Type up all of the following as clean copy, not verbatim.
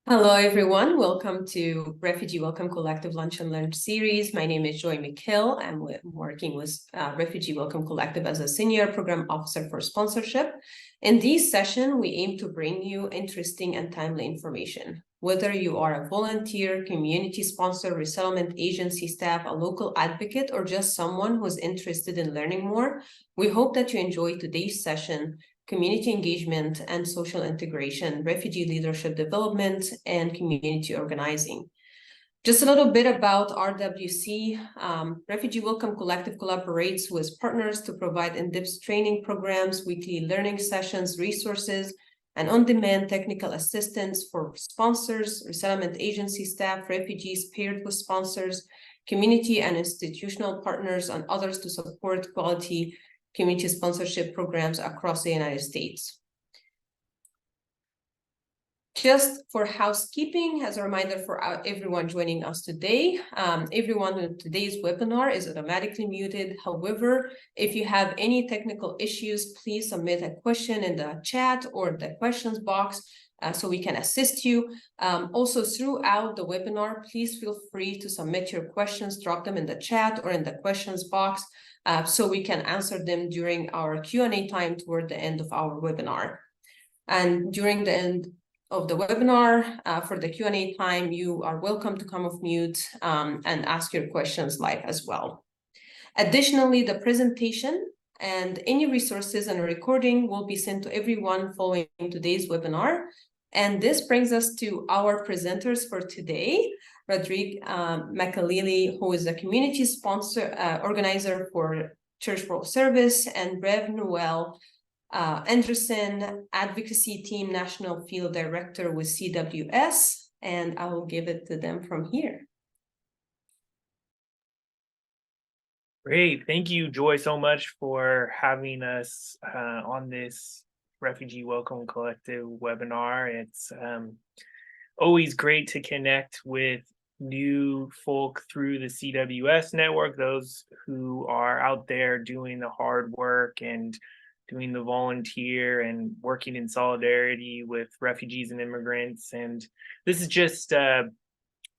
Hello, everyone. Welcome to Refugee Welcome Collective Lunch and Learn series. My name is Joy Makelele. I'm working with Refugee Welcome Collective as a Senior Program Officer for Sponsorship. In this session, we aim to bring you interesting and timely information. Whether you are a volunteer, community sponsor, resettlement agency staff, a local advocate, or just someone who's interested in learning more, we hope that you enjoy today's session: community engagement and social integration, refugee leadership development, and community organizing. Just a little bit about RWC. Refugee Welcome Collective collaborates with partners to provide in-depth training programs, weekly learning sessions, resources, and on-demand technical assistance for sponsors, resettlement agency staff, refugees paired with sponsors, community and institutional partners, and others to support quality community sponsorship programs across the United States. Just for housekeeping, as a reminder for everyone joining us today, everyone in today's webinar is automatically muted. However, if you have any technical issues, please submit a question in the chat or the questions box so we can assist you. Also, throughout the webinar, please feel free to submit your questions, drop them in the chat or in the questions box so we can answer them during our Q&A time toward the end of our webinar. And during the end of the webinar, for the Q&A time, you are welcome to come off mute and ask your questions live as well. Additionally, the presentation and any resources and recording will be sent to everyone following today's webinar. And this brings us to our presenters for today: Rodrigue Makelele, who is a community sponsor organizer for Church World Service, and Rev Noel Andersen, Advocacy Team National Field Director with CWS, and I will give it to them from here. Great. Thank you, Joy, so much for having us on this Refugee Welcome Collective webinar. It's always great to connect with new folk through the CWS network, those who are out there doing the hard work and doing the volunteer and working in solidarity with refugees and immigrants. And this is just a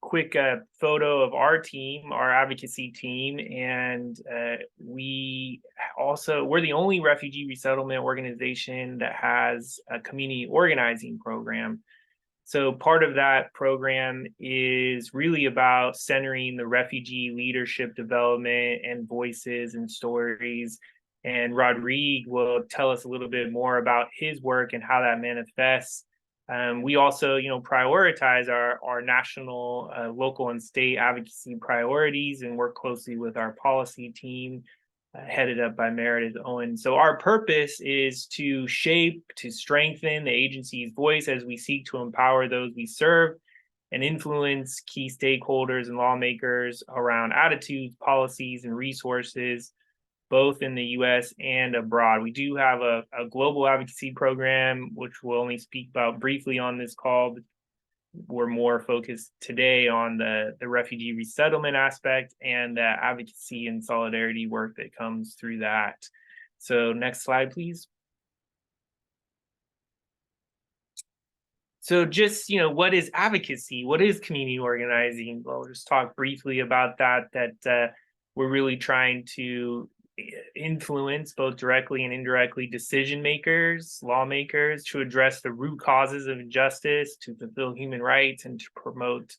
quick photo of our team, our advocacy team. And we're the only refugee resettlement organization that has a community organizing program. So part of that program is really about centering the refugee leadership development and voices and stories. And Rodrigue will tell us a little bit more about his work and how that manifests. We also, prioritize our national, local, and state advocacy priorities and work closely with our policy team, headed up by Meredith Owen. So our purpose is to strengthen the agency's voice as we seek to empower those we serve and influence key stakeholders and lawmakers around attitudes, policies, and resources, both in the U.S. and abroad. We do have a global advocacy program, which we'll only speak about briefly on this call, but we're more focused today on the refugee resettlement aspect and the advocacy and solidarity work that comes through that. So next slide, please. So just, what is advocacy? What is community organizing? Well, we'll just talk briefly about that we're really trying to influence, both directly and indirectly, decision makers, lawmakers, to address the root causes of injustice, to fulfill human rights, and to promote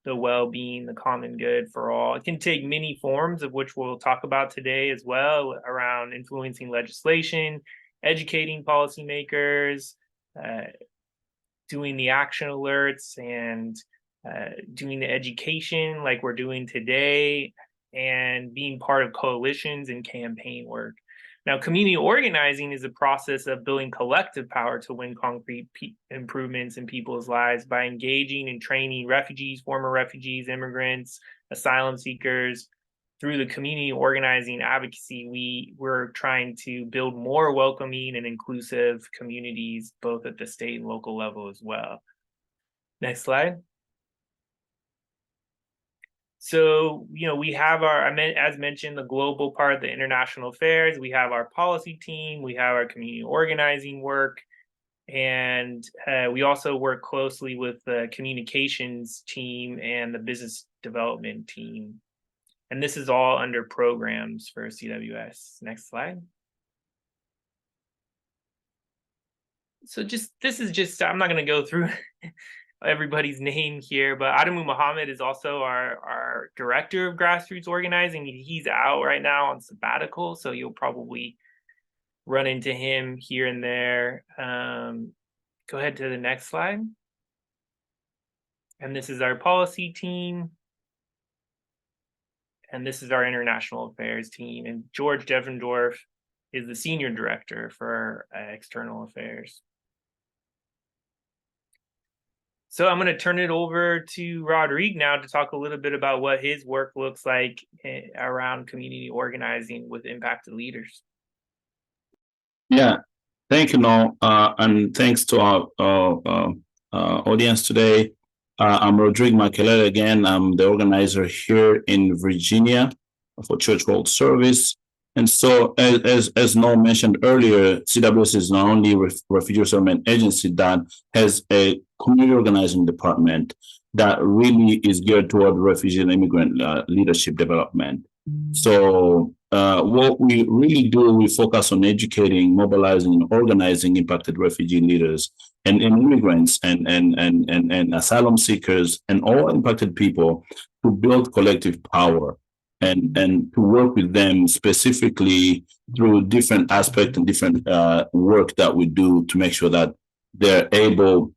the well-being, the common good for all. It can take many forms, of which we'll talk about today as well, around influencing legislation, educating policymakers, doing the action alerts, and doing the education like we're doing today, and being part of coalitions and campaign work. Now, community organizing is a process of building collective power to win concrete improvements in people's lives by engaging and training refugees, former refugees, immigrants, asylum seekers. Through the community organizing advocacy, we're trying to build more welcoming and inclusive communities, both at the state and local level as well. Next slide. So, we have as mentioned, the global part, the international affairs. We have our policy team. We have our community organizing work. And we also work closely with the communications team and the business development team. And this is all under programs for CWS. Next slide. So I'm not going to go through everybody's name here, but Adamu Muhammad is also our director of grassroots organizing. He's out right now on sabbatical, so you'll probably run into him here and there. Go ahead to the next slide. And this is our policy team. And this is our international affairs team. And George Devendorf is the senior director for external affairs. So I'm going to turn it over to Rodrigue now to talk a little bit about what his work looks like around community organizing with impacted leaders. Yeah, thank you, Noel, and thanks to our audience today. I'm Rodrigue Makelele again. I'm the organizer here in Virginia for Church World Service. And so, as Noel mentioned earlier, CWS is not only a refugee resettlement agency that has a community organizing department that really is geared toward refugee and immigrant leadership development. So what we really do, we focus on educating, mobilizing, and organizing impacted refugee leaders and immigrants and asylum seekers and all impacted people to build collective power and to work with them specifically through different aspects and different work that we do to make sure that they're able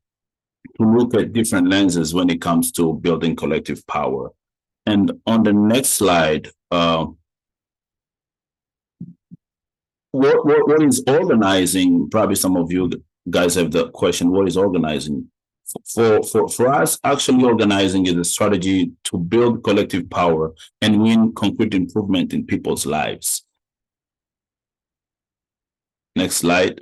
to look at different lenses when it comes to building collective power. And on the next slide, what is organizing? Probably some of you guys have the question, what is organizing? For us, actually organizing is a strategy to build collective power and win concrete improvement in people's lives. Next slide.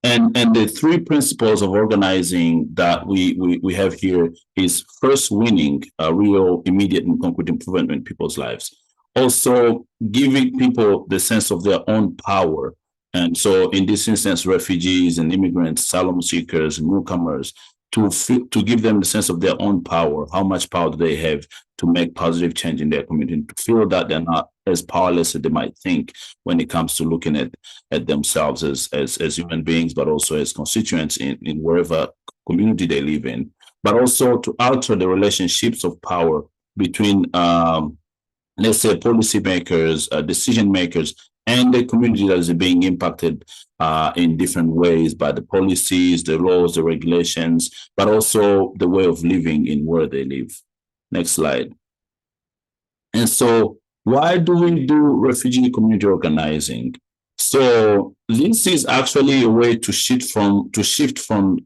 And the three principles of organizing that we have here is first, winning a real, immediate, and concrete improvement in people's lives. Also, giving people the sense of their own power. And so in this instance, refugees and immigrants, asylum seekers, newcomers, to give them the sense of their own power. How much power do they have to make positive change in their community, to feel that they're not as powerless as they might think when it comes to looking at themselves as human beings, but also as constituents in wherever community they live in. But also to alter the relationships of power between, let's say, policymakers, decision makers, and the community that is being impacted in different ways by the policies, the laws, the regulations, but also the way of living in where they live. Next slide. And so why do we do refugee community organizing? So this is actually a way to shift from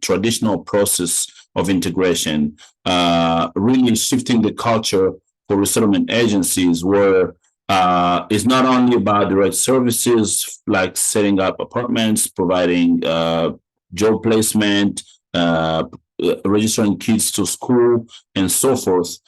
traditional process of integration, really shifting the culture for resettlement agencies where it's not only about direct services like setting up apartments, providing job placement, registering kids to school, and so forth,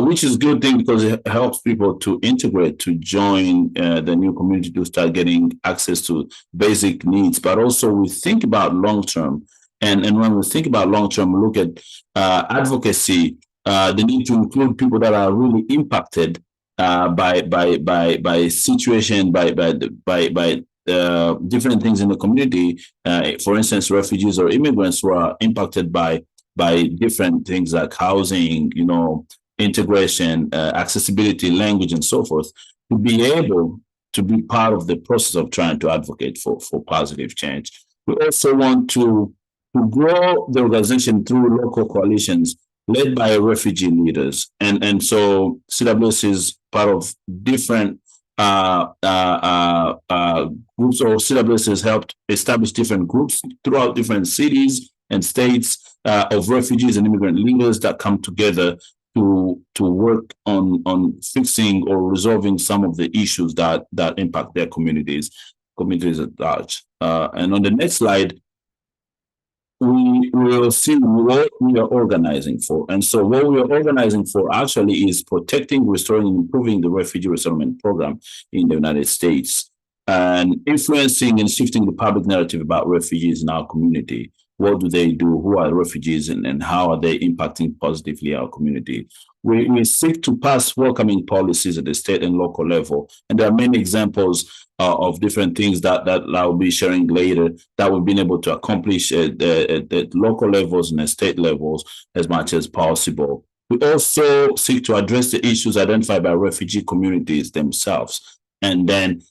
which is a good thing because it helps people to integrate, to join the new community, to start getting access to basic needs. But also we think about long-term. And when we think about long-term, we look at advocacy, the need to include people that are really impacted by situation, by different things in the community. For instance, refugees or immigrants who are impacted by different things like housing, integration, accessibility, language, and so forth, to be able to be part of the process of trying to advocate for positive change. We also want to grow the organization through local coalitions led by refugee leaders. And so CWS is part of different groups, or CWS has helped establish different groups throughout different cities and states of refugees and immigrant leaders that come together to work on fixing or resolving some of the issues that impact their communities at large. And on the next slide, we will see what we are organizing for. And so what we are organizing for actually is protecting, restoring, and improving the refugee resettlement program in the United States. and influencing and shifting the public narrative about refugees in our community. What do they do? Who are refugees, and how are they impacting positively our community? We seek to pass welcoming policies at the state and local level. And there are many examples of different things that I'll be sharing later that we've been able to accomplish at local levels and at state levels as much as possible. We also seek to address the issues identified by refugee communities themselves, and then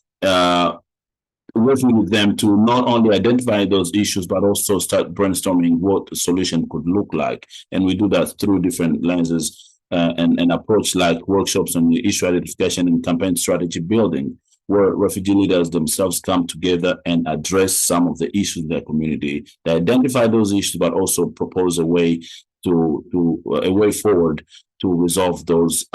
working with them to not only identify those issues, but also start brainstorming what the solution could look like. And we do that through different lenses and approach, like workshops on the issue identification and campaign strategy building, where refugee leaders themselves come together and address some of the issues in their community. They identify those issues, but also propose a way a way forward to resolve those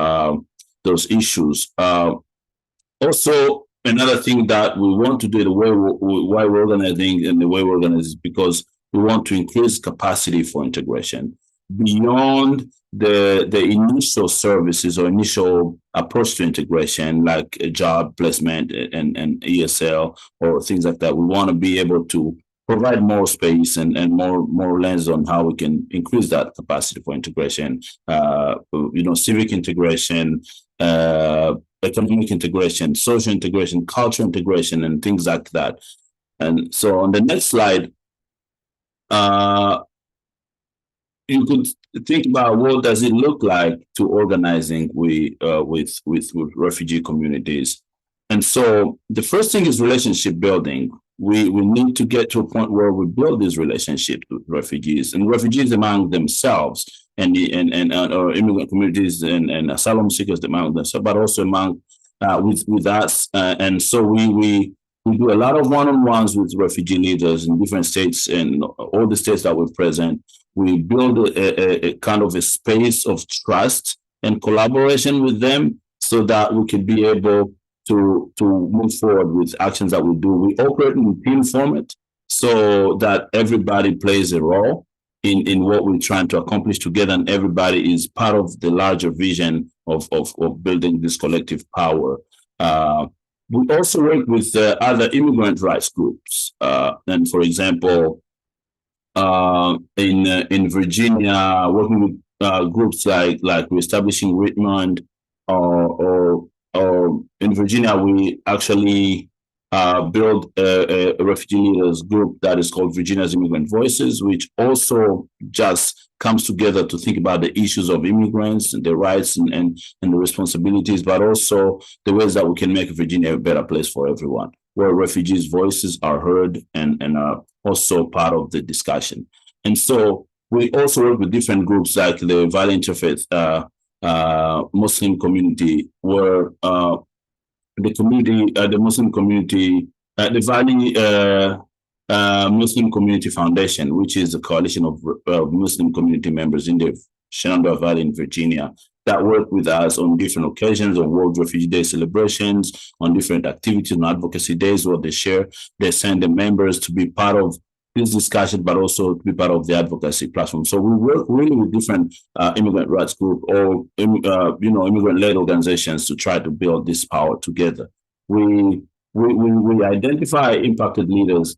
issues. Also, another thing that we want to do, the way why we're organizing and the way we're organizing is because we want to increase capacity for integration beyond the initial services or initial approach to integration, like a job placement and ESL or things like that. We want to be able to provide more space and more lens on how we can increase that capacity for integration, civic integration, economic integration, social integration, cultural integration, and things like that. And so on the next slide, you could think about what does it look like to organizing with refugee communities. And so the first thing is relationship building. We need to get to a point where we build these relationships with refugees among themselves and immigrant communities and asylum seekers among themselves, but also among with us. And so we do a lot of one-on-ones with refugee leaders in different states, and all the states that we're present. We build a kind of a space of trust and collaboration with them so that we can be able to move forward with actions that we do. We operate in team format so that everybody plays a role in what we're trying to accomplish together, and everybody is part of the larger vision of building this collective power. We also work with other immigrant rights groups. And for example, in Virginia, working with groups like Reestablishing Richmond, or in Virginia, we actually build a refugee leaders group that is called Virginia's Immigrant Voices, which also just comes together to think about the issues of immigrants and their rights and the responsibilities, but also the ways that we can make Virginia a better place for everyone, where refugees' voices are heard and are also part of the discussion. And so we also work with different groups like the Valley Interfaith Muslim community, where the Muslim community, the Valley Muslim Community Foundation, which is a coalition of Muslim community members in the Shenandoah Valley in Virginia, that work with us on different occasions, on World Refugee Day celebrations, on different activities, on advocacy days where they send the members to be part of this discussion, but also to be part of the advocacy platform. So we work really with different immigrant rights groups or immigrant-led organizations to try to build this power together. We identify impacted leaders,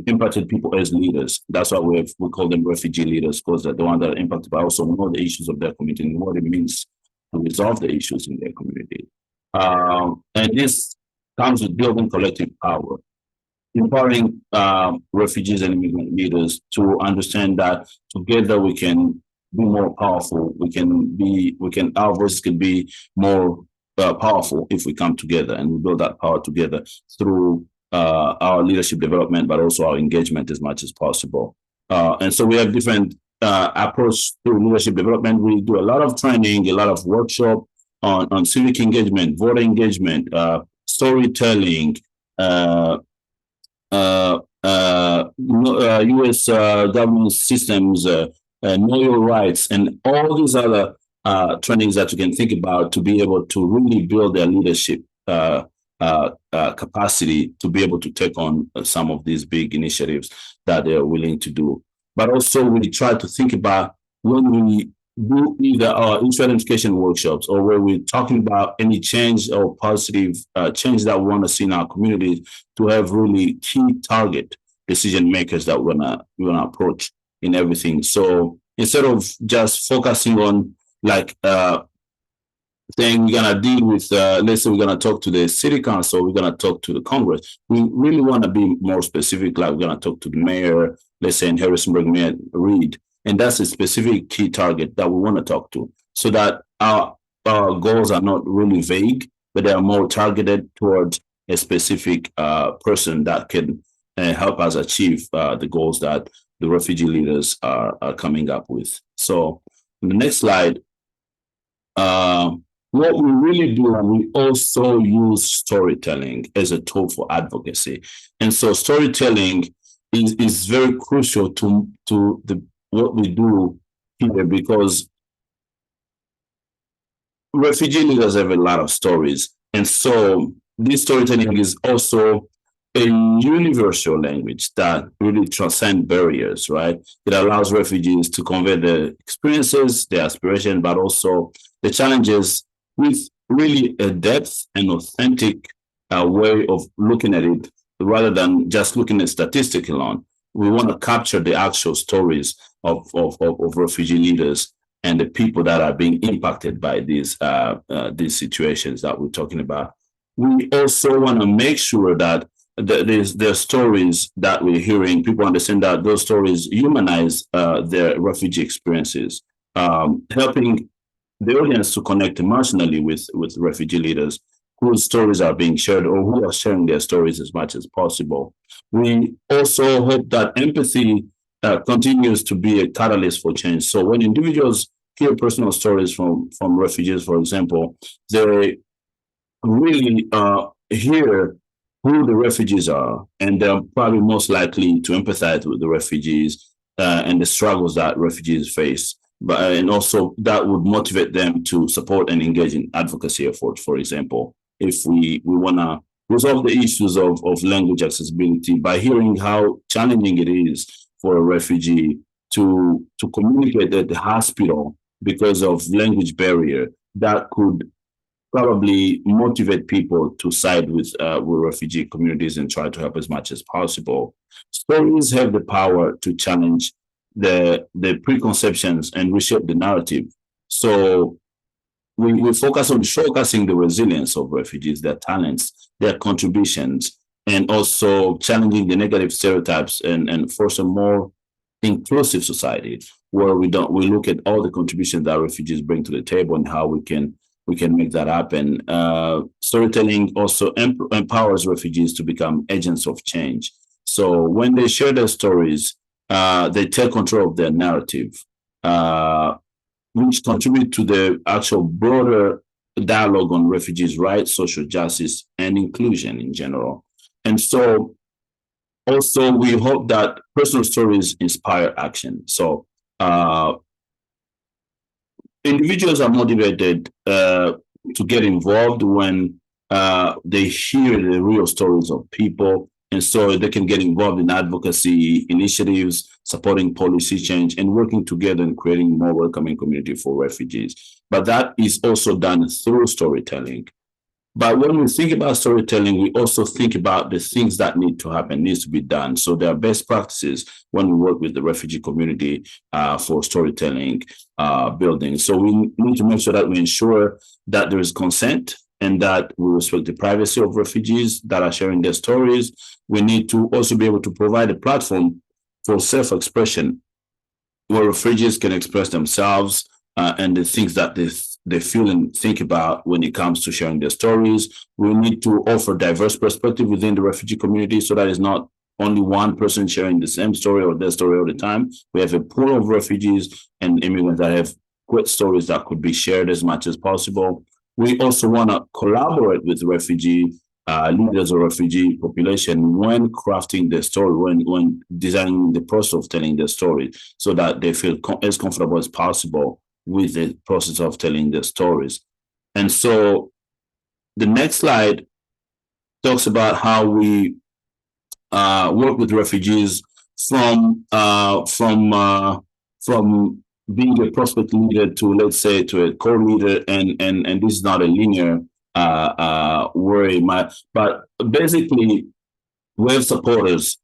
impacted people as leaders. That's why we call them refugee leaders, because they're the ones that are impacted, but also know the issues of their community and what it means to resolve the issues in their community. And this comes with building collective power, empowering refugees and immigrant leaders to understand that together we can be more powerful. Our voices can be more powerful if we come together, and we build that power together through our leadership development, but also our engagement as much as possible. And so we have different approach to leadership development. We do a lot of training, a lot of workshop on civic engagement, voter engagement, storytelling, U.S. government systems, know your rights, and all these other trainings that you can think about to be able to really build their leadership capacity to be able to take on some of these big initiatives that they're willing to do. But also we try to think about when we do either issue identification workshops, or where we're talking about any change or positive change that we want to see in our community, to have really key target decision makers that we're gonna approach in everything. So instead of just focusing on like saying we're gonna deal with, let's say we're gonna talk to the city council, we're gonna talk to the Congress. We really want to be more specific, like we're gonna talk to the mayor, let's say in Harrisonburg, Mayor Reed, and that's a specific key target that we want to talk to, so that our goals are not really vague, but they are more targeted towards a specific person that can help us achieve the goals that the refugee leaders are coming up with. So in the next slide, what we really do, we also use storytelling as a tool for advocacy. And so storytelling is very crucial to what we do here, because refugee leaders have a lot of stories. And so this storytelling is also a universal language that really transcends barriers, right? It allows refugees to convey their experiences, their aspirations, but also the challenges with really a depth and authentic way of looking at it, rather than just looking at statistics alone. We want to capture the actual stories of refugee leaders and the people that are being impacted by these situations that we're talking about. We also want to make sure that the stories that we're hearing, people understand that those stories humanize their refugee experiences, helping the audience to connect emotionally with refugee leaders whose stories are being shared, or who are sharing their stories as much as possible. We also hope that empathy continues to be a catalyst for change. So when individuals hear personal stories from refugees, for example, they really hear who the refugees are, and they're probably most likely to empathize with the refugees and the struggles that refugees face. And also that would motivate them to support and engage in advocacy efforts. For example, if we want to resolve the issues of language accessibility, by hearing how challenging it is for a refugee to communicate at the hospital because of language barrier, that could probably motivate people to side with refugee communities and try to help as much as possible. Stories have the power to challenge the preconceptions and reshape the narrative. So we focus on showcasing the resilience of refugees, their talents, their contributions, and also challenging the negative stereotypes and force a more inclusive society where we look at all the contributions that refugees bring to the table and how we can make that happen. Storytelling also empowers refugees to become agents of change. So when they share their stories, they take control of their narrative, which contribute to the actual broader dialogue on refugees' rights, social justice, and inclusion in general. And so also we hope that personal stories inspire action. So individuals are motivated to get involved when they hear the real stories of people. And so they can get involved in advocacy initiatives, supporting policy change, and working together and creating more welcoming community for refugees. But that is also done through storytelling. But when we think about storytelling, we also think about the things that need to happen, needs to be done. So there are best practices when we work with the refugee community for storytelling building. So we need to make sure that we ensure that there is consent and that we respect the privacy of refugees that are sharing their stories. We need to also be able to provide a platform for self-expression where refugees can express themselves and the things that they feel and think about when it comes to sharing their stories. We need to offer diverse perspective within the refugee community so that it's not only one person sharing the same story or their story all the time. We have a pool of refugees and immigrants that have great stories that could be shared as much as possible. We also want to collaborate with refugee leaders or refugee population when crafting their story, when designing the process of telling their story, so that they feel as comfortable as possible with the process of telling their stories. And so the next slide talks about how we work with refugees from being a prospect leader to, let's say, to a core leader, and this is not a linear way. But basically, we have supporters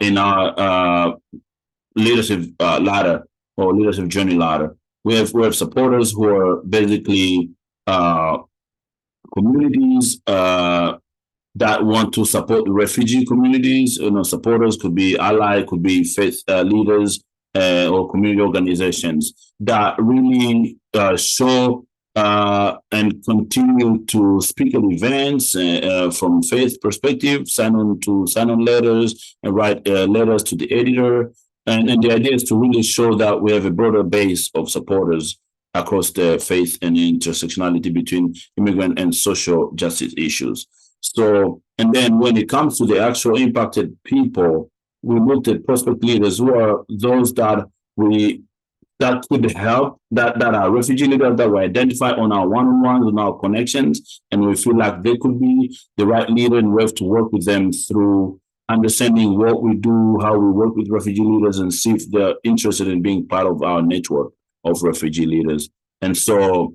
in our leadership ladder or leadership journey ladder. We have supporters who are basically communities that want to support the refugee communities. Supporters could be allied, could be faith leaders or community organizations that really show and continue to speak at events from faith perspective, sign on letters and write letters to the editor. And the idea is to really show that we have a broader base of supporters across the faith and intersectionality between immigrant and social justice issues. So, and then when it comes to the actual impacted people, we looked at prospect leaders who are those that could help, that are refugee leaders that we identify on our one-on-ones, on our connections, and we feel like they could be the right leader, and we have to work with them through understanding what we do, how we work with refugee leaders, and see if they're interested in being part of our network of refugee leaders. And so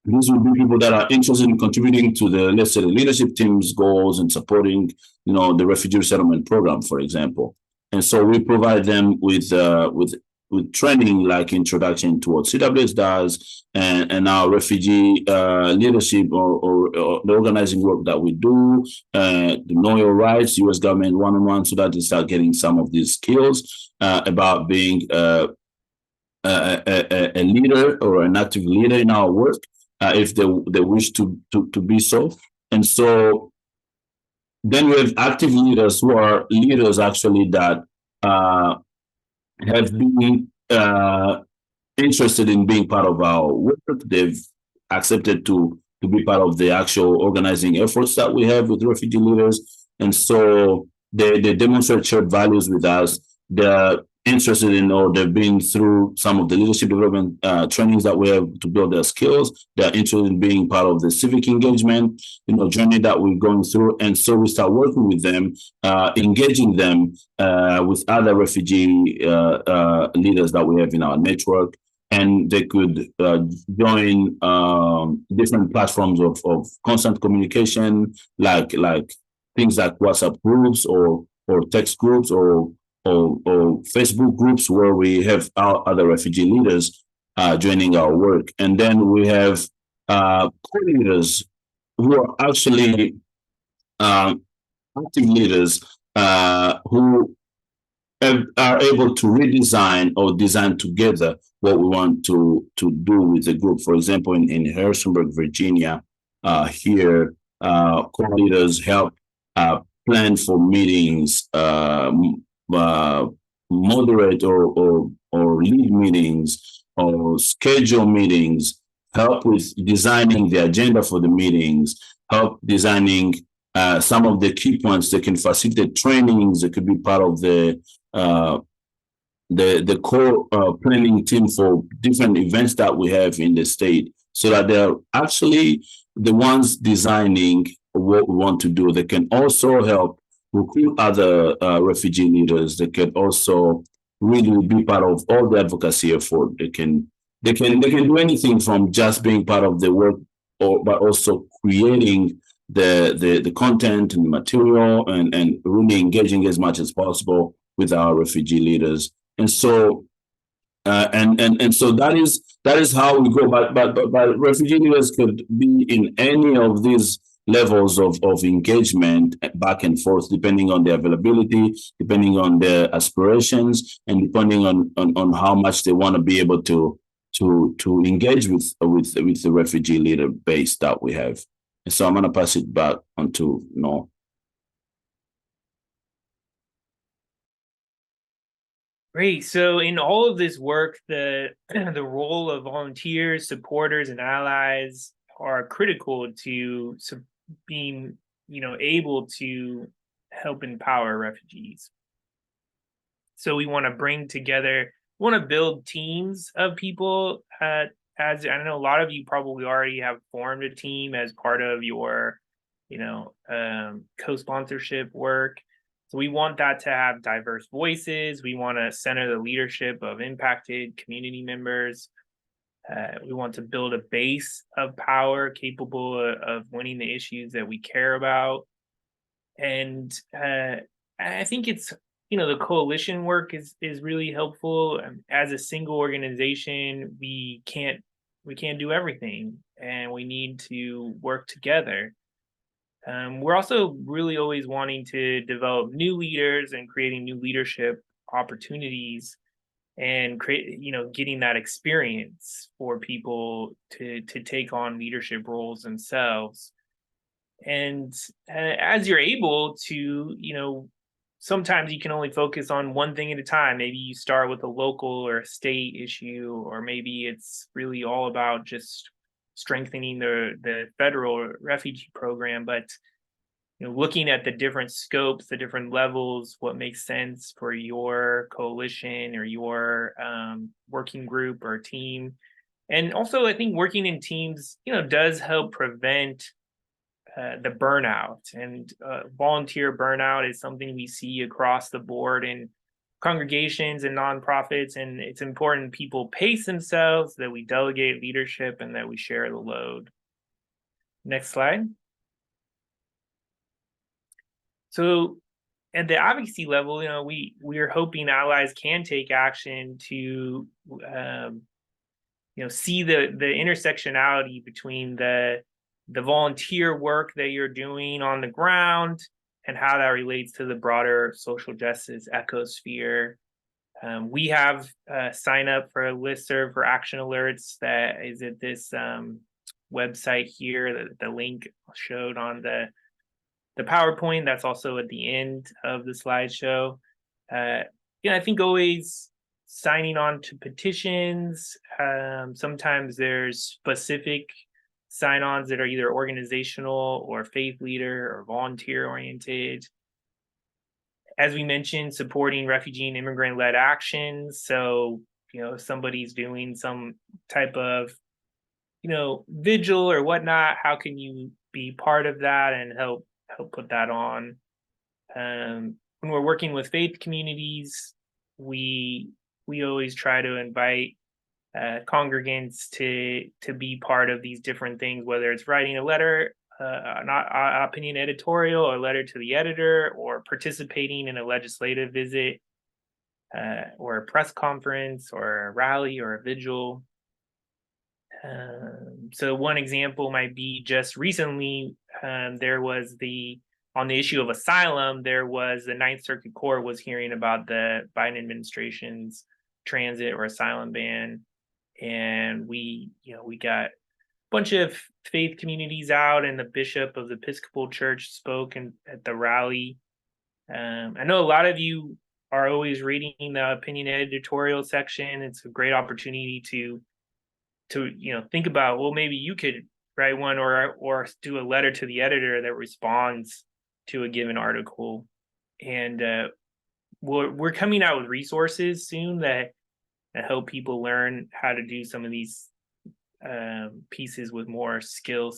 these would be people that are interested in contributing to the, let's say, the leadership team's goals and supporting, the refugee resettlement program, for example. And so we provide them with training like introduction to what CWS does and our refugee leadership or the organizing work that we do, the Know Your Rights, U.S. government one-on-one, so that they start getting some of these skills about being a leader or an active leader in our work, if they wish to be so. And so then we have active leaders who are leaders actually that have been interested in being part of our work. They've accepted to be part of the actual organizing efforts that we have with refugee leaders. And so they demonstrate shared values with us. They're interested in, or they've been through some of the leadership development trainings that we have to build their skills. They're interested in being part of the civic engagement, journey that we're going through. And so we start working with them, engaging them with other refugee leaders that we have in our network. And they could join different platforms of constant communication, like things like WhatsApp groups or text groups or Facebook groups where we have our other refugee leaders joining our work. And then we have co-leaders who are actually active leaders who are able to redesign or design together what we want to do with the group. For example, in Harrisonburg, Virginia, here, co-leaders help plan for meetings, moderate or lead meetings or schedule meetings, help with designing the agenda for the meetings, help designing some of the key points. They can facilitate trainings. They could be part of the core planning team for different events that we have in the state, so that they're actually the ones designing what we want to do. They can also help recruit other refugee leaders. They can also really be part of all the advocacy effort. They can do anything from just being part of the work, but also creating the content and the material and really engaging as much as possible with our refugee leaders. And so and so that is how we go. But refugee leaders could be in any of these levels of engagement back and forth, depending on their availability, depending on their aspirations, and depending on how much they want to be able to engage with the refugee leader base that we have. And so I'm going to pass it back on to Noel. Great. So in all of this work, the role of volunteers, supporters, and allies are critical to being, able to help empower refugees. So we want to bring together, build teams of people. As I know, a lot of you probably already have formed a team as part of your, co-sponsorship work. So we want that to have diverse voices. We want to center the leadership of impacted community members. We want to build a base of power capable of winning the issues that we care about. And I think it's, the coalition work is really helpful. As a single organization, we can't do everything, and we need to work together. We're also really always wanting to develop new leaders and creating new leadership opportunities, and getting that experience for people to take on leadership roles themselves. And as you're able to, sometimes you can only focus on one thing at a time. Maybe you start with a local or a state issue, or maybe it's really all about just strengthening the federal refugee program. But looking at the different scopes, the different levels, what makes sense for your coalition or your working group or team. And also, I think working in teams, does help prevent the burnout. And volunteer burnout is something we see across the board in congregations and nonprofits. And it's important people pace themselves, that we delegate leadership, and that we share the load. Next slide. So at the advocacy level, we are hoping allies can take action to, see the intersectionality between the volunteer work that you're doing on the ground and how that relates to the broader social justice ecosphere. We have sign up for a listserv for action alerts that is at this website here, the link showed on the PowerPoint. That's also at the end of the slideshow. I think always signing on to petitions. Sometimes there's specific sign-ons that are either organizational or faith leader or volunteer oriented. As we mentioned, supporting refugee and immigrant-led actions. So, if somebody's doing some type of, vigil or whatnot, how can you be part of that and help put that on? When we're working with faith communities, we always try to invite congregants to be part of these different things, whether it's writing a letter, an opinion editorial, or a letter to the editor, or participating in a legislative visit, or a press conference, or a rally, or a vigil. So one example might be just recently, there was on the issue of asylum, there was the Ninth Circuit Court was hearing about the Biden administration's transit or asylum ban. And we got a bunch of faith communities out, and the bishop of the Episcopal Church spoke at the rally. I know a lot of you are always reading the opinion editorial section. It's a great opportunity to think about, well, maybe you could write one or do a letter to the editor that responds to a given article. And we're coming out with resources soon that help people learn how to do some of these pieces with more skill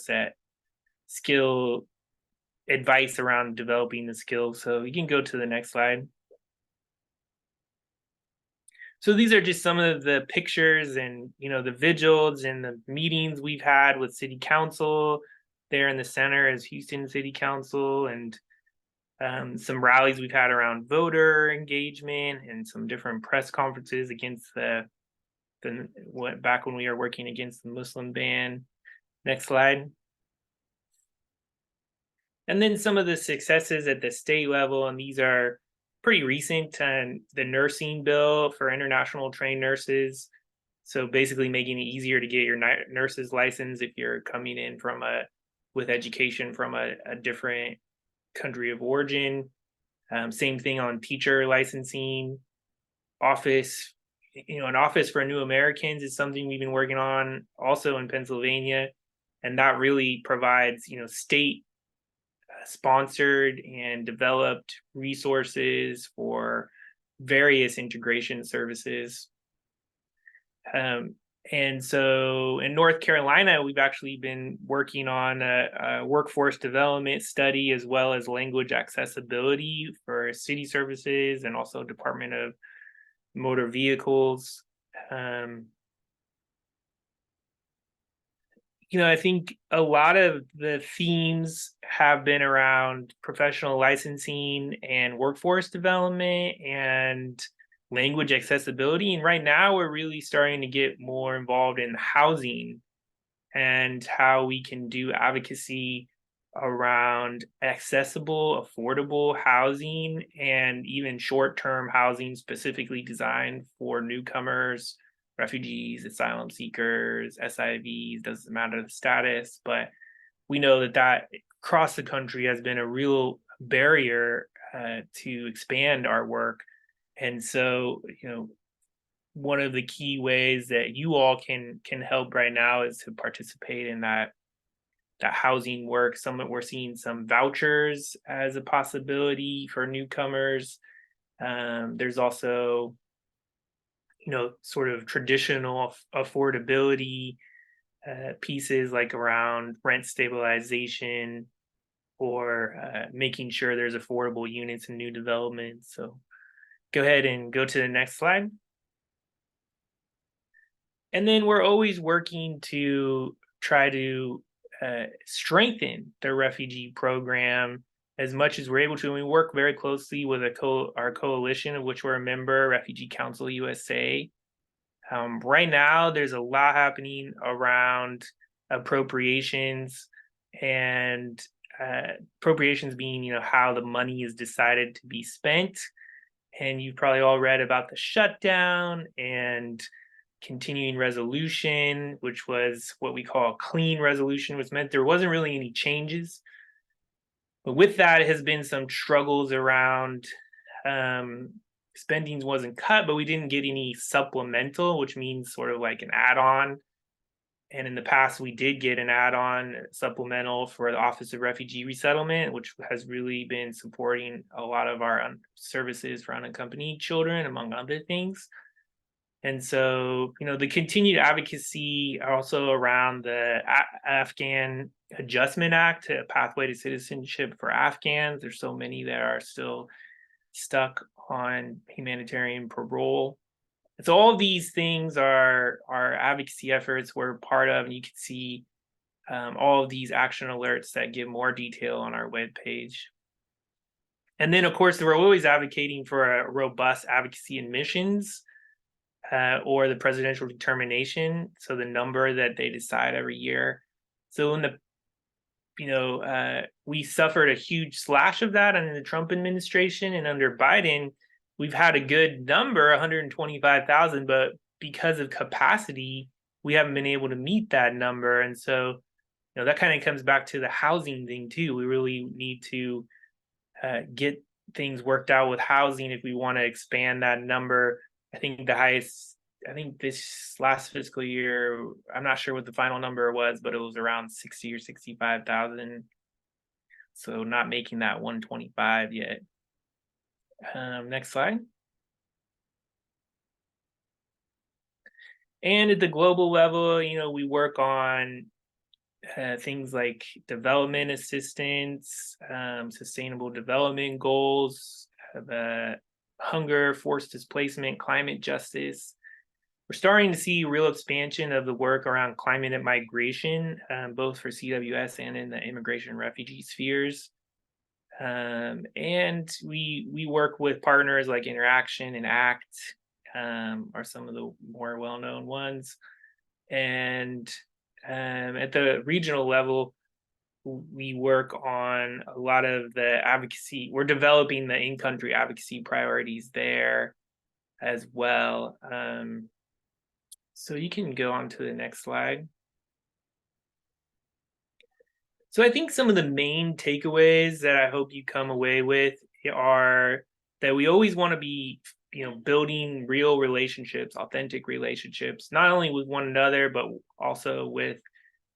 advice around developing the skills. So you can go to the next slide. So these are just some of the pictures and, the vigils and the meetings we've had with City Council. There in the center is Houston City Council, and some rallies we've had around voter engagement, and some different press conferences against back when we were working against the Muslim ban. Next slide. And then some of the successes at the state level, and these are pretty recent. The nursing bill for international trained nurses. So basically making it easier to get your nurse's license if you're coming in with education from a different country of origin. Same thing on teacher licensing. Office, an office for new Americans is something we've been working on also in Pennsylvania. And that really provides, state sponsored and developed resources for various integration services. And so in North Carolina, we've actually been working on a workforce development study as well as language accessibility for city services and also Department of Motor Vehicles. I think a lot of the themes have been around professional licensing and workforce development and language accessibility. And right now we're really starting to get more involved in housing and how we can do advocacy around accessible, affordable housing and even short-term housing specifically designed for newcomers, refugees, asylum seekers, SIVs, doesn't matter the status, but we know that across the country has been a real barrier to expand our work. And so, one of the key ways that you all can help right now is to participate in that housing work. We're seeing some vouchers as a possibility for newcomers. There's also, sort of traditional affordability pieces like around rent stabilization or making sure there's affordable units in new developments. So go ahead and go to the next slide. And then we're always working to try to strengthen the refugee program as much as we're able to. And we work very closely with our coalition, of which we're a member, Refugee Council USA. Right now, there's a lot happening around appropriations and appropriations being, how the money is decided to be spent. And you've probably all read about the shutdown and continuing resolution, which was what we call a clean resolution, which meant there wasn't really any changes. But with that has been some struggles around spending wasn't cut, but we didn't get any supplemental, which means sort of like an add-on. And in the past, we did get an add-on supplemental for the Office of Refugee Resettlement, which has really been supporting a lot of our services for unaccompanied children, among other things. And so, the continued advocacy also around the Afghan Adjustment Act, a pathway to citizenship for Afghans. There's so many that are still stuck on humanitarian parole. And so all of these things are advocacy efforts we're part of, and you can see all of these action alerts that give more detail on our webpage. And then, of course, we're always advocating for a robust advocacy and missions. Or the presidential determination, so the number that they decide every year. So in we suffered a huge slash of that under the Trump administration, and under Biden, we've had a good number, 125,000, but because of capacity, we haven't been able to meet that number. And so, that kind of comes back to the housing thing too. We really need to get things worked out with housing if we want to expand that number. I think this last fiscal year, I'm not sure what the final number was, but it was around 60 or 65,000. So not making that 125 yet. Next slide. And at the global level, we work on things like development assistance, sustainable development goals, hunger, forced displacement, climate justice. We're starting to see real expansion of the work around climate and migration, both for CWS and in the immigration and refugee spheres. And we work with partners like Interaction and ACT, are some of the more well-known ones. And at the regional level, we work on a lot of the advocacy. We're developing the in-country advocacy priorities there as well. So you can go on to the next slide. So I think some of the main takeaways that I hope you come away with are that we always want to be, building real relationships, authentic relationships, not only with one another, but also with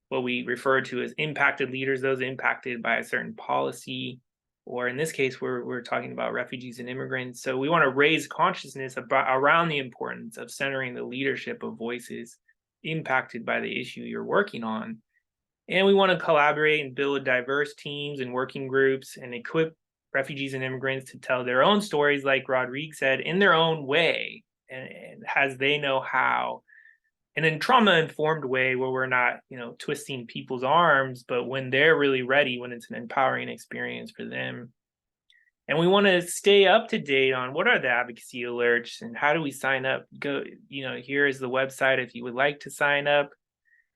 what we refer to as impacted leaders, those impacted by a certain policy, or in this case, we're talking about refugees and immigrants. So we want to raise consciousness around the importance of centering the leadership of voices impacted by the issue you're working on. And we want to collaborate and build diverse teams and working groups and equip refugees and immigrants to tell their own stories, like Rodrigue said, in their own way and as they know how. And in trauma-informed way where we're not, twisting people's arms, but when they're really ready, when it's an empowering experience for them. And we want to stay up to date on what are the advocacy alerts and how do we sign up? Here is the website if you would like to sign up.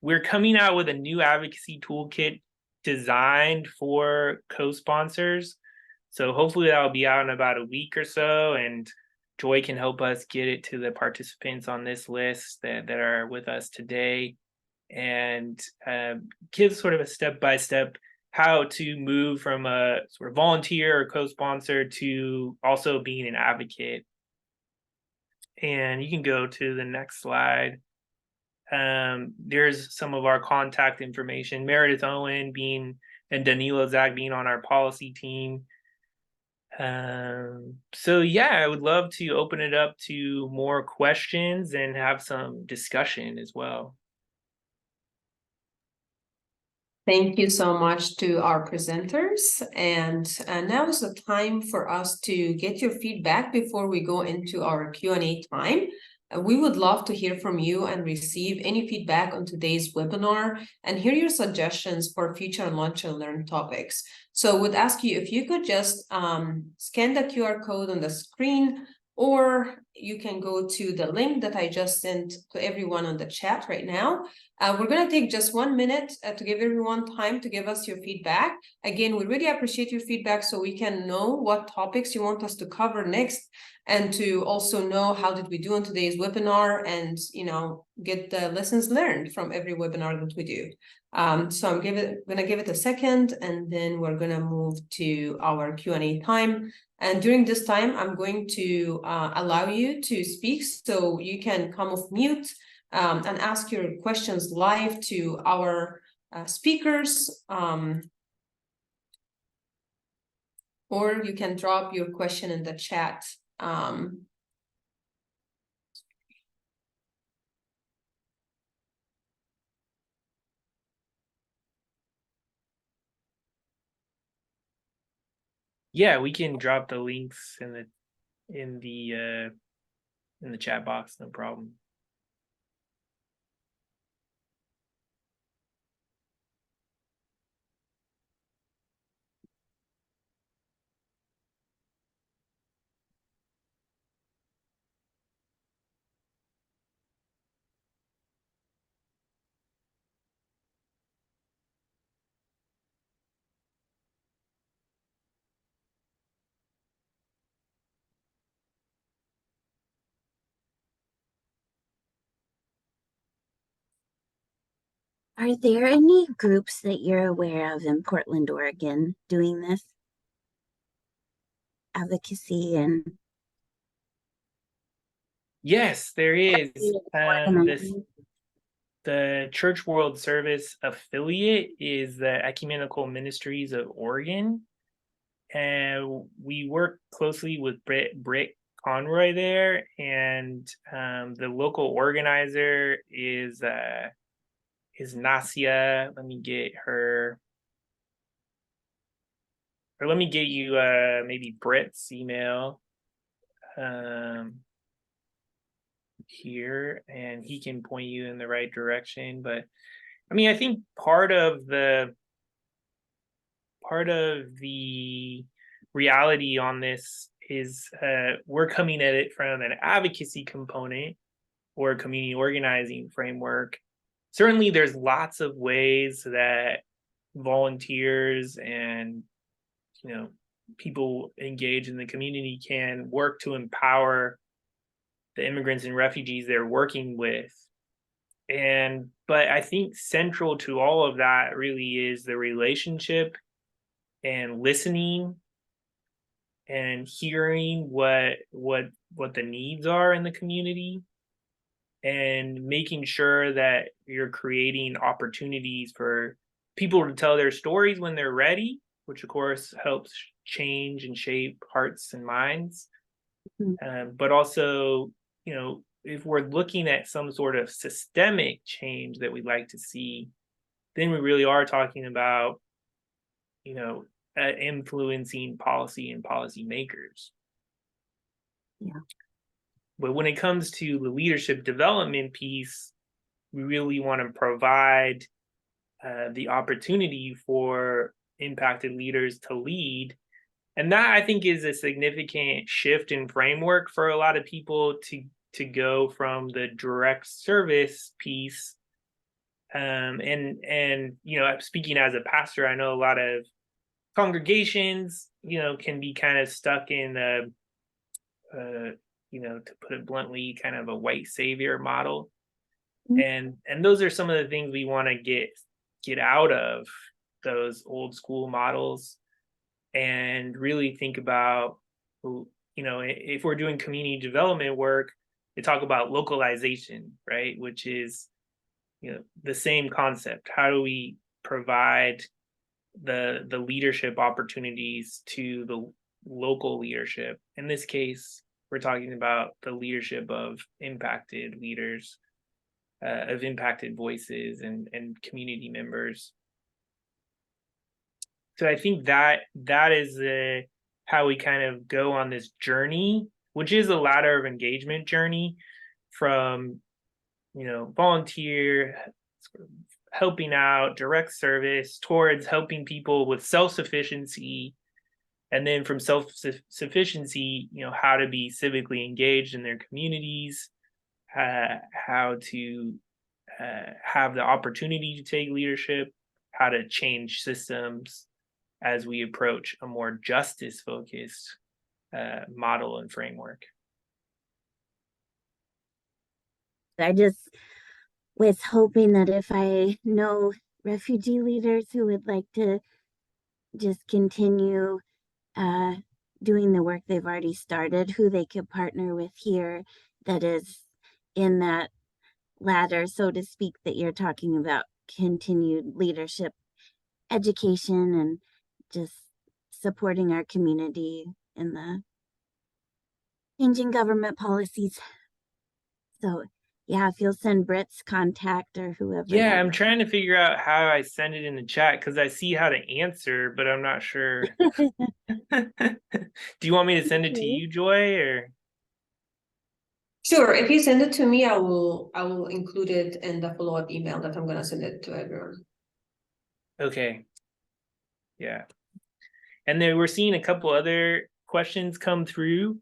We're coming out with a new advocacy toolkit designed for co-sponsors. So hopefully that'll be out in about a week or so, and Joy can help us get it to the participants on this list that are with us today, and give sort of a step-by-step how to move from a sort of volunteer or co-sponsor to also being an advocate. And you can go to the next slide. There's some of our contact information. Meredith Owen and Danilo Zach being on our policy team. So yeah, I would love to open it up to more questions and have some discussion as well. Thank you so much to our presenters. And now is the time for us to get your feedback before we go into our Q&A time. We would love to hear from you and receive any feedback on today's webinar and hear your suggestions for future Lunch and Learn topics. So would ask you if you could just scan the QR code on the screen, or you can go to the link that I just sent to everyone on the chat right now. We're going to take just 1 minute to give everyone time to give us your feedback. Again, we really appreciate your feedback so we can know what topics you want us to cover next, and to also know how did we do on today's webinar, and get the lessons learned from every webinar that we do. So I'm gonna give it a second, and then we're gonna move to our Q&A time. And during this time, I'm going to allow you to speak, so you can come off mute and ask your questions live to our speakers, or you can drop your question in the chat. Yeah, we can drop the links in the chat box, no problem. Are there any groups that you're aware of in Portland, Oregon doing this advocacy? And yes, there is. The Church World Service affiliate is the Ecumenical Ministries of Oregon, and we work closely with Britt Conroy there, and the local organizer is Nasia. Let me get her, or let me get you maybe Britt's email here, and he can point you in the right direction. But I mean, I think part of the reality on this is we're coming at it from an advocacy component or community organizing framework. Certainly there's lots of ways that volunteers and people engaged in the community can work to empower the immigrants and refugees they're working with. But I think central to all of that really is the relationship and listening and hearing what the needs are in the community, and making sure that you're creating opportunities for people to tell their stories when they're ready, which of course helps change and shape hearts and minds. But also, if we're looking at some sort of systemic change that we'd like to see, then we really are talking about, influencing policy and policymakers. Yeah. But when it comes to the leadership development piece, we really want to provide the opportunity for impacted leaders to lead. And that, I think, is a significant shift in framework for a lot of people to go from the direct service piece. And speaking as a pastor, I know a lot of congregations, can be kind of stuck in to put it bluntly, kind of a white savior model. And those are some of the things we want to get out of those old school models, and really think about, if we're doing community development work, they talk about localization, right? Which is, the same concept. How do we provide the leadership opportunities to the local leadership? In this case, we're talking about the leadership of impacted leaders, of impacted voices and community members. So I think that is how we kind of go on this journey, which is a ladder of engagement journey from, volunteer, helping out, direct service, towards helping people with self-sufficiency. And then from self-sufficiency, how to be civically engaged in their communities, how to have the opportunity to take leadership, how to change systems as we approach a more justice-focused model and framework. I just was hoping that if I know refugee leaders who would like to just continue doing the work they've already started, who they could partner with here that is in that ladder, so to speak, that you're talking about, continued leadership, education, and just supporting our community in the changing government policies. So yeah, if you'll send Britt's contact or whoever. Yeah, I'm trying to figure out how I send it in the chat, because I see how to answer, but I'm not sure. Do you want me to send it to you, Joy, or? Sure. If you send it to me, I will include it in the follow-up email that I'm going to send it to everyone. Okay. Yeah. And then we're seeing a couple other questions come through.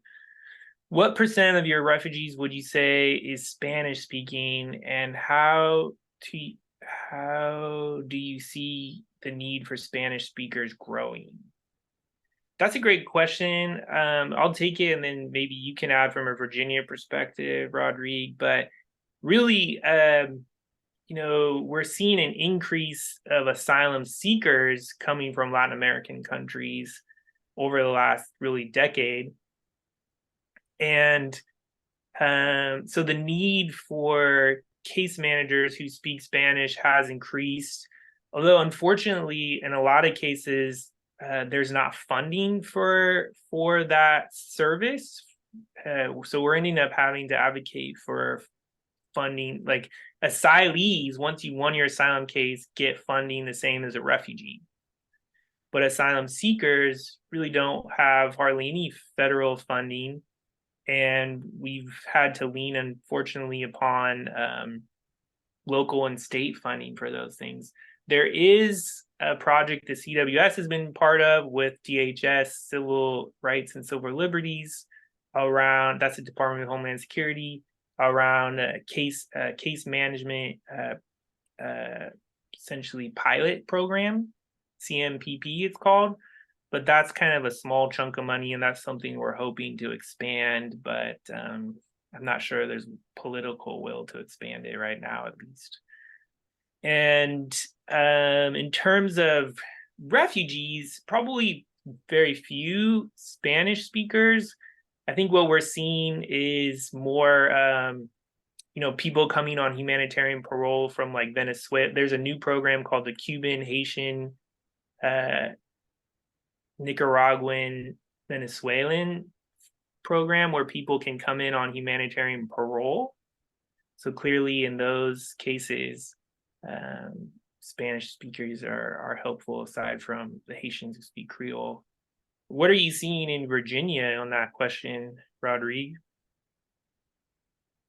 What % of your refugees would you say is Spanish speaking, and how do you see the need for Spanish speakers growing? That's a great question. I'll take it, and then maybe you can add from a Virginia perspective, Rodrigue. But really, we're seeing an increase of asylum seekers coming from Latin American countries over the last really decade. And so the need for case managers who speak Spanish has increased, although unfortunately, in a lot of cases, there's not funding for that service. So we're ending up having to advocate for funding. Like asylees, once you won your asylum case, get funding the same as a refugee. But asylum seekers really don't have hardly any federal funding. And we've had to lean, unfortunately, upon local and state funding for those things. There is a project the CWS has been part of with DHS, Civil Rights and Civil Liberties, around, that's the Department of Homeland Security, around case management, essentially pilot program, CMPP it's called. But that's kind of a small chunk of money, and that's something we're hoping to expand. But I'm not sure there's political will to expand it right now, at least. And in terms of refugees, probably very few Spanish speakers. I think what we're seeing is more, people coming on humanitarian parole from like Venezuela. There's a new program called the Cuban, Haitian, Nicaraguan, Venezuelan program where people can come in on humanitarian parole. So clearly in those cases, Spanish speakers are helpful aside from the Haitians who speak Creole. What are you seeing in Virginia on that question, Rodrigue?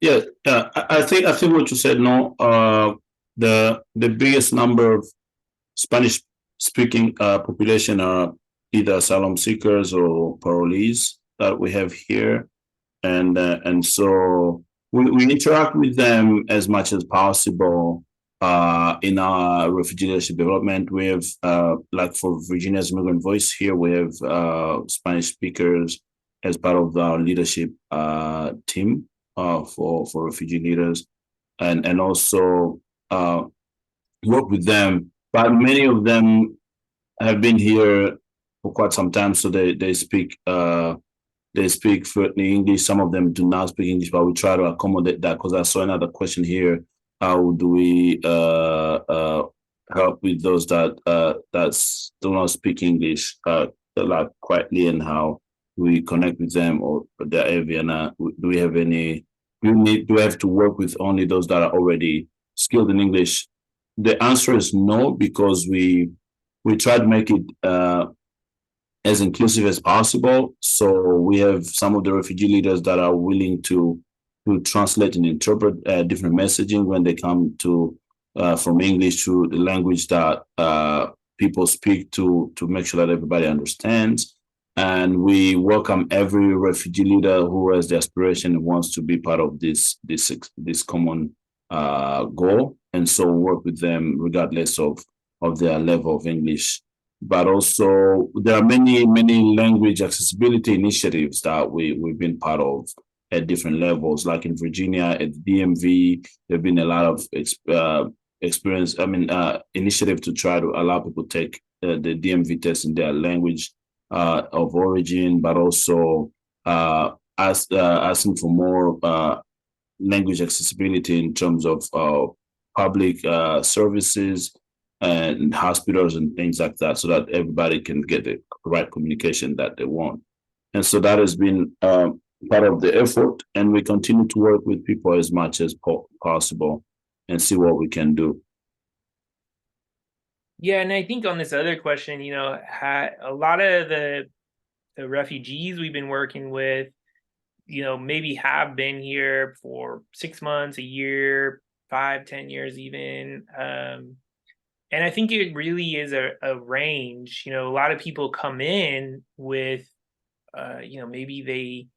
Yeah, I think what you said. No, the biggest number of Spanish speaking population are either asylum seekers or parolees that we have here, and so we interact with them as much as possible. In our refugee leadership development, we have like for Virginia's Immigrant Voice here, we have Spanish speakers as part of our leadership team for refugee leaders, and also work with them. But many of them have been here for quite some time, so they speak fluently English. Some of them do not speak English, but we try to accommodate that, because I saw another question here. How do we help with those that do not speak English like quietly, and how we connect with them, or their AVN? Do we have any? Do we have to work with only those that are already skilled in English? The answer is no, because we try to make it as inclusive as possible. So we have some of the refugee leaders that are willing to translate and interpret different messaging when they come to from English to the language that people speak, to make sure that everybody understands. And we welcome every refugee leader who has the aspiration and wants to be part of this common goal. And so work with them regardless of their level of English. But also there are many language accessibility initiatives that we've been part of at different levels. Like in Virginia, at DMV, there've been a lot of initiative to try to allow people to take the DMV test in their language of origin, but also asking for more language accessibility in terms of public services and hospitals and things like that, so that everybody can get the right communication that they want. And so that has been part of the effort, and we continue to work with people as much as possible and see what we can do. Yeah, and I think on this other question, a lot of the refugees we've been working with, maybe have been here for 6 months, a year, 5, 10 years even. And I think it really is a range. A lot of people come in with, maybe they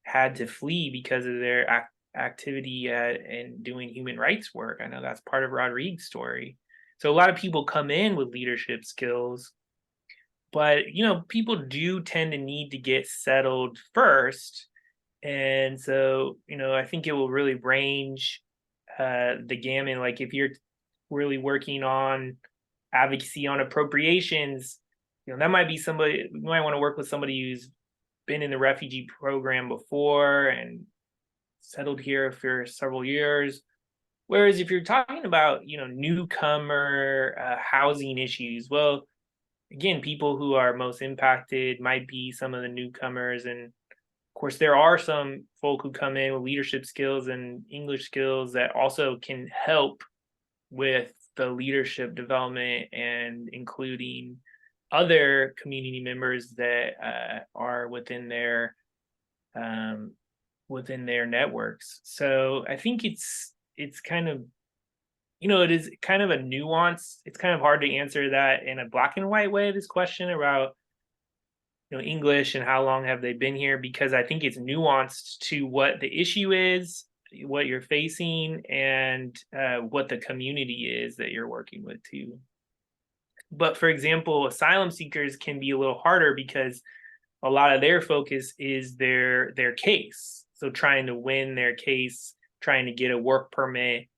had to flee because of their activity and doing human rights work. I know that's part of Rodrigue's story. So a lot of people come in with leadership skills, but, people do tend to need to get settled first. And so, I think it will really range the gamut. Like if you're really working on advocacy on appropriations, that might be somebody, you might want to work with somebody who's been in the refugee program before and settled here for several years. Whereas if you're talking about, newcomer housing issues, well, again, people who are most impacted might be some of the newcomers. And of course, there are some folk who come in with leadership skills and English skills that also can help with the leadership development, and including other community members that are within their networks. So I think it's kind of, it is kind of a nuance. It's kind of hard to answer that in a black and white way, this question about English and how long have they been here, because I think it's nuanced to what the issue is, what you're facing, and what the community is that you're working with too. But for example, asylum seekers can be a little harder because a lot of their focus is their case. So trying to win their case, trying to get a work permit,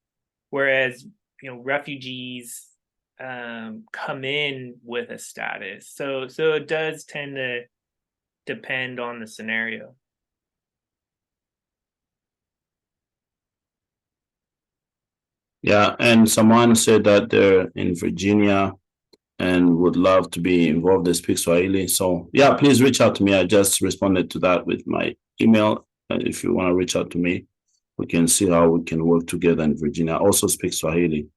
whereas refugees come in with a status. So it does tend to depend on the scenario. Yeah, and someone said that they're in Virginia and would love to be involved. They speak Swahili. So yeah, please reach out to me. I just responded to that with my email if you want to reach out to me. We can see how we can work together in Virginia. I also speak Swahili,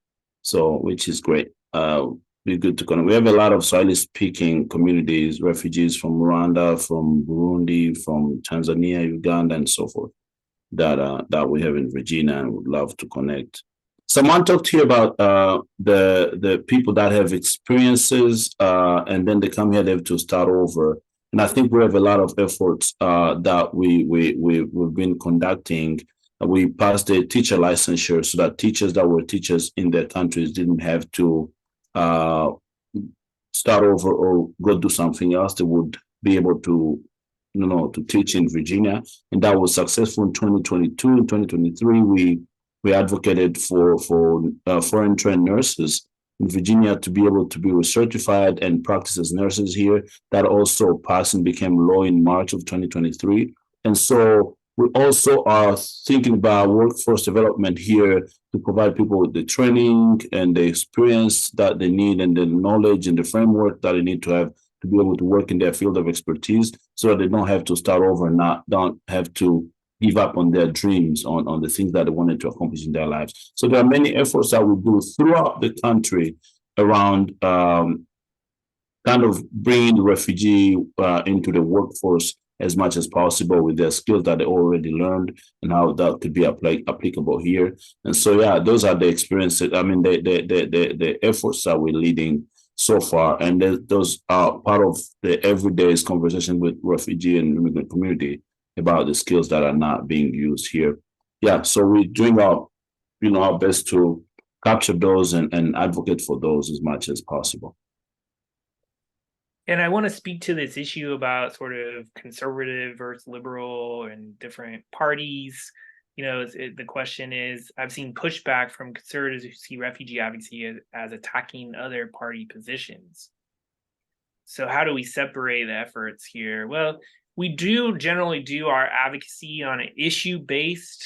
so which is great. Be good to connect. We have a lot of Swahili speaking communities, refugees from Rwanda, from Burundi, from Tanzania, Uganda, and so forth that we have in Virginia, and would love to connect. Someone talked to you about the people that have experiences and then they come here, they have to start over. And I think we have a lot of efforts that we've been conducting. We passed the teacher licensure so that teachers that were teachers in their countries didn't have to start over or go do something else. They would be able to, to teach in Virginia. And that was successful in 2022. In 2023, we advocated for foreign trained nurses in Virginia to be able to be recertified and practice as nurses here. That also passed and became law in March of 2023. And so we also are thinking about workforce development here to provide people with the training and the experience that they need and the knowledge and the framework that they need to have to be able to work in their field of expertise so that they don't have to start over and don't have to give up on their dreams, on the things that they wanted to accomplish in their lives. So there are many efforts that we do throughout the country around kind of bringing the refugee into the workforce as much as possible with their skills that they already learned and how that could be applicable here. And so, yeah, those are the experiences. I mean, the efforts that we're leading so far, and those are part of the everyday conversation with refugee and immigrant community about the skills that are not being used here. Yeah, so we're doing our best to capture those and advocate for those as much as possible. And I want to speak to this issue about sort of conservative versus liberal and different parties. The question is, I've seen pushback from conservatives who see refugee advocacy as attacking other party positions. So how do we separate the efforts here? Well, we do generally do our advocacy on an issue-based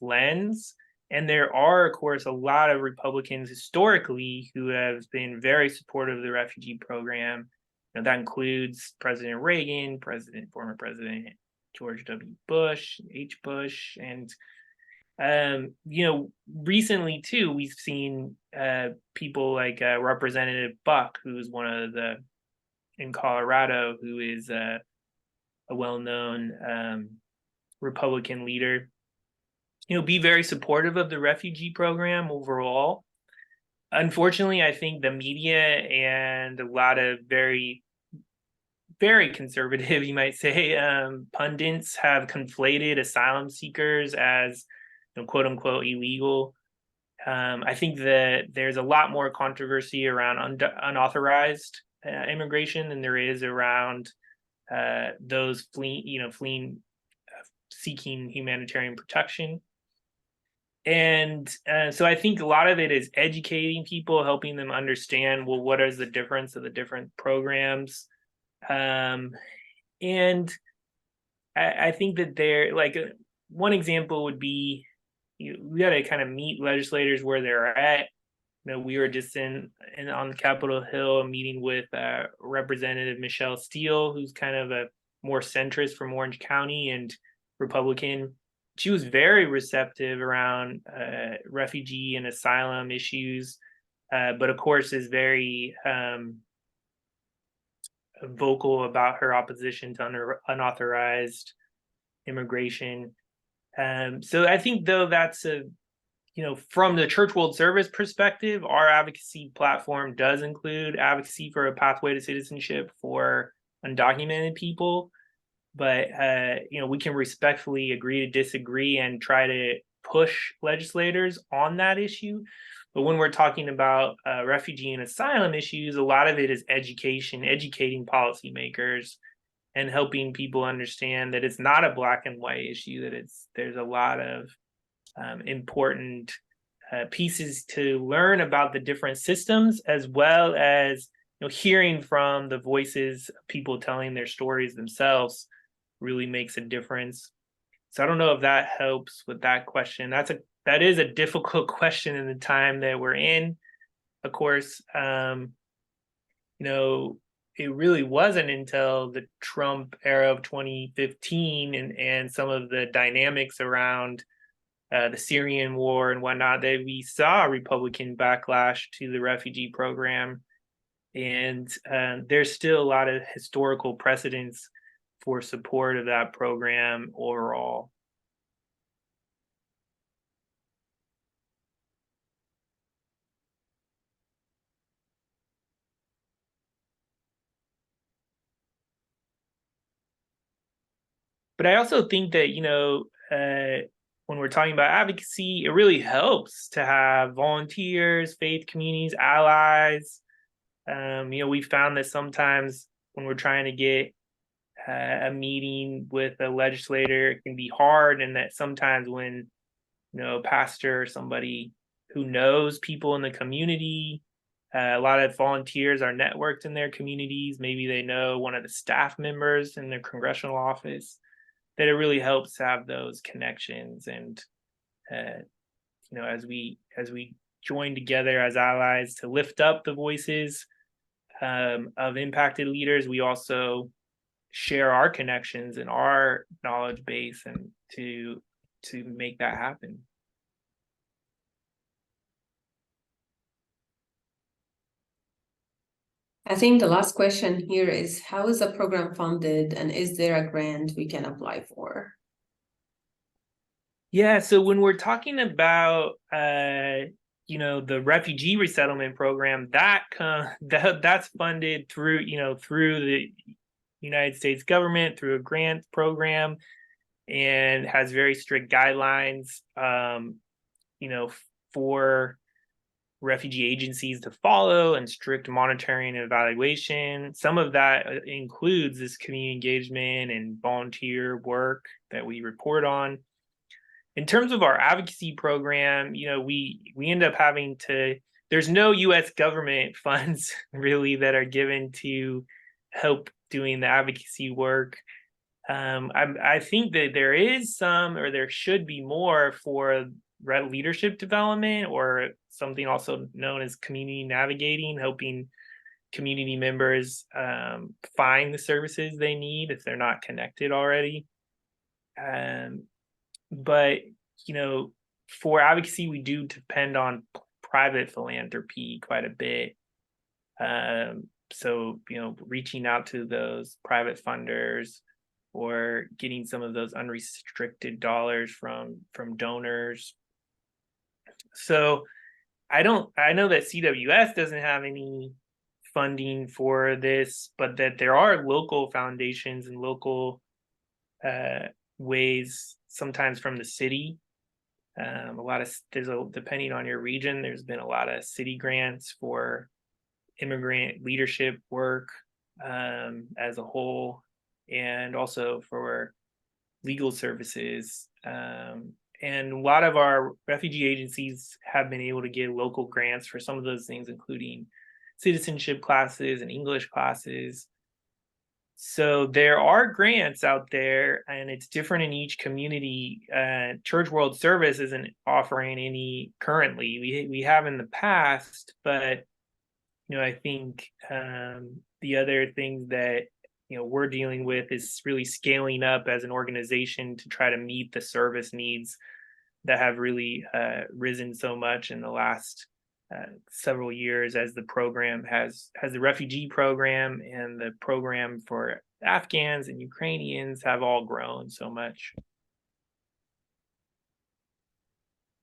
lens. And there are, of course, a lot of Republicans historically who have been very supportive of the refugee program. That includes President Reagan, former President George W. Bush, H. Bush, and recently too, we've seen people like Representative Buck, who's in Colorado, who is a well-known Republican leader, be very supportive of the refugee program overall. Unfortunately, I think the media and a lot of very, very conservative, you might say, pundits have conflated asylum seekers as, quote unquote, illegal. I think that there's a lot more controversy around unauthorized immigration than there is around those fleeing, seeking humanitarian protection. And so I think a lot of it is educating people, helping them understand, well, what is the difference of the different programs? And I think that one example would be, we got to kind of meet legislators where they're at. We were just on Capitol Hill, a meeting with Representative Michelle Steele, who's kind of a more centrist from Orange County and Republican. She was very receptive around refugee and asylum issues, but of course is very vocal about her opposition to unauthorized immigration. So I think, though, that's from the Church World Service perspective, our advocacy platform does include advocacy for a pathway to citizenship for undocumented people. But, we can respectfully agree to disagree and try to push legislators on that issue. But when we're talking about refugee and asylum issues, a lot of it is educating policymakers and helping people understand that it's not a black and white issue, that there's a lot of important pieces to learn about the different systems, as well as hearing from the voices of people telling their stories themselves really makes a difference. So I don't know if that helps with that question. That is a difficult question in the time that we're in. Of course, it really wasn't until the Trump era of 2015 and some of the dynamics around the Syrian war and whatnot that we saw Republican backlash to the refugee program. And there's still a lot of historical precedents for support of that program overall. But I also think that, when we're talking about advocacy, it really helps to have volunteers, faith communities, allies. We found that sometimes when we're trying to get a meeting with a legislator, it can be hard, and that sometimes when a pastor or somebody who knows people in the community, a lot of volunteers are networked in their communities. Maybe they know one of the staff members in their congressional office, that it really helps to have those connections. And as we join together as allies to lift up the voices of impacted leaders, we also share our connections and our knowledge base and to make that happen. I think the last question here is, how is the program funded, and is there a grant we can apply for? Yeah, so when we're talking about the refugee resettlement program, that's funded through the United States government through a grant program, and has very strict guidelines for refugee agencies to follow, and strict monitoring and evaluation. Some of that includes this community engagement and volunteer work that we report on. In terms of our advocacy program, we end up having to, there's no U.S. government funds really that are given to help doing the advocacy work. I think that there is some, or there should be more, for leadership development, or something also known as community navigating, helping community members find the services they need if they're not connected already. But for advocacy, we do depend on private philanthropy quite a bit. So reaching out to those private funders, or getting some of those unrestricted dollars from donors. So I know that CWS doesn't have any funding for this, but that there are local foundations and local ways, sometimes from the city. Depending on your region, there's been a lot of city grants for immigrant leadership work as a whole, and also for legal services. And a lot of our refugee agencies have been able to get local grants for some of those things, including citizenship classes and English classes. So there are grants out there, and it's different in each community. Church World Service isn't offering any currently. We have in the past, but I think the other things that we're dealing with is really scaling up as an organization to try to meet the service needs that have really risen so much in the last several years, as the program has the refugee program and the program for Afghans and Ukrainians have all grown so much.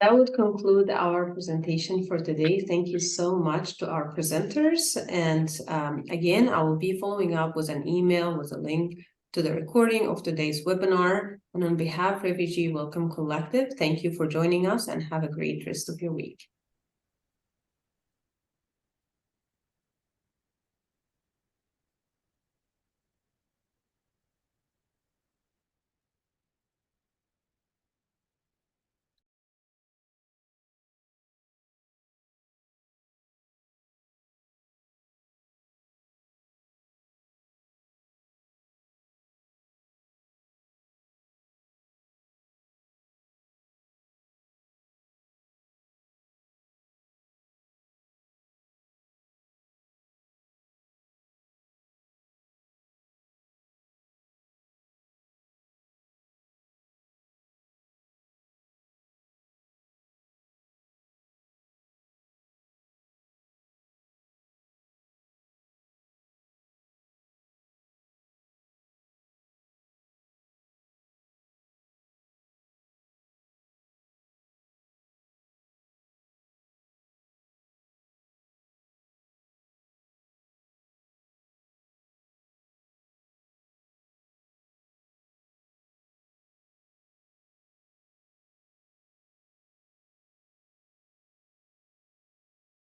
That would conclude our presentation for today. Thank you so much to our presenters. And again, I will be following up with an email with a link to the recording of today's webinar. And on behalf of Refugee Welcome Collective, thank you for joining us, and have a great rest of your week.